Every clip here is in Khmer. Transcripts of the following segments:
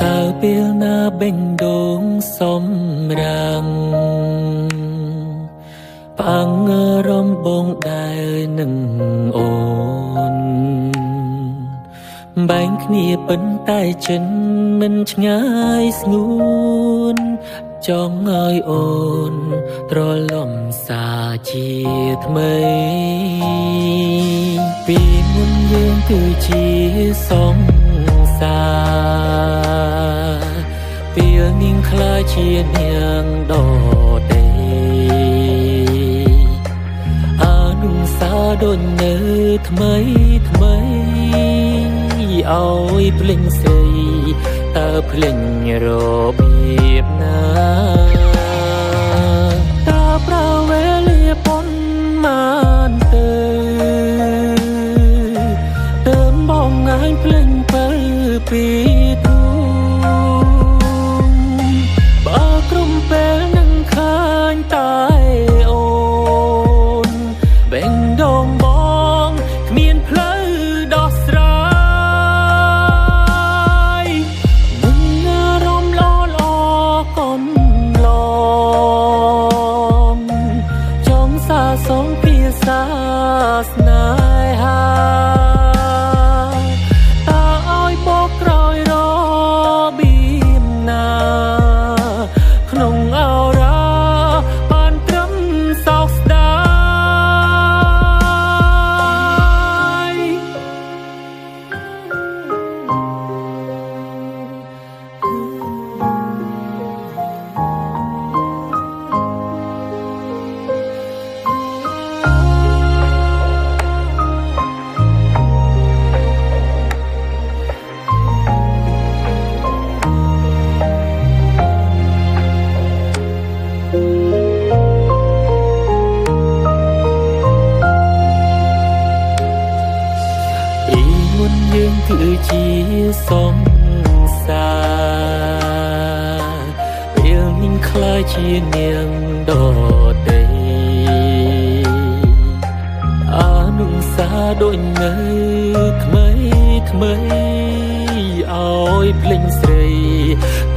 តើពេលណាបេញដូងសំរាំងបាំងរំបងដែលនឹងអូនបែងគ្នាប៉ុន្តែចិនមិនឆ្ងាយស្ងួនចង់ឲ្យអូនត្រឡំសាជាថ្មីពីមុនយើងគឺជាសង្សារពេលនាងខ្លាចជានាងដតីអានុសាដូចនៅថ្មីថ្មីឲ្យភ្លេងស្រីតើភ្លេងរបៀបណាតើប្រវេលាប៉ុនបានទៅដើមបងងាយភ្លេងទៅពីទូបើក្រុមពេលនឹងខាញ់តែអូនបេងដូងបងគ្មានផ្លូវដោះស្រាយនឹងអារម្មណ៍ល្អកុំឡងចង់សាសងភាសាស្នេហាយើងគឺជាសង្សារពេលនាងខ្លាចជានាងដតីអានុសាដូចនៅថ្មីថ្មីឲ្យភ្លេងស្រី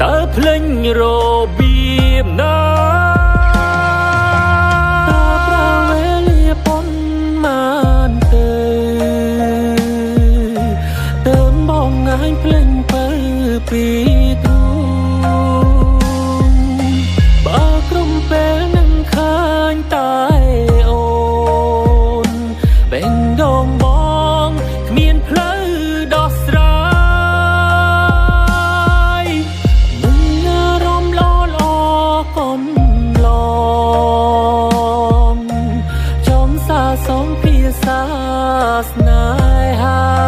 តើភ្លេងរបៀបណាភ្លេងទៅពីទូបើក្រុមពេលនឹងខាញ់តែអូនបេងដូងបងគ្មានផ្លូវដោះស្រាយនឹងអារម្មណ៍ល្អកុំឡងចង់សាសងភាសាស្នេហា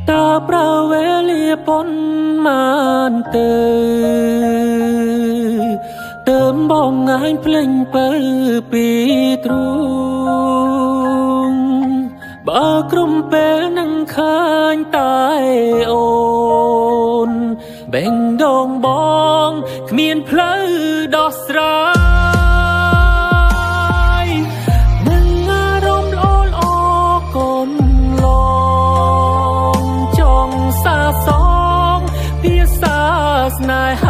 តើប្រវេលាប៉ុនបានទៅដើមបងងាយភ្លេងទៅពីទ្រូងបើក្រុមពេលនឹងខាញ់តែអូនបេងដូងបងគ្មានផ្លូវដោះស្រាយនឹងអារម្មណ៍ល្អកុំឡងសាសងភាសាស្នេហា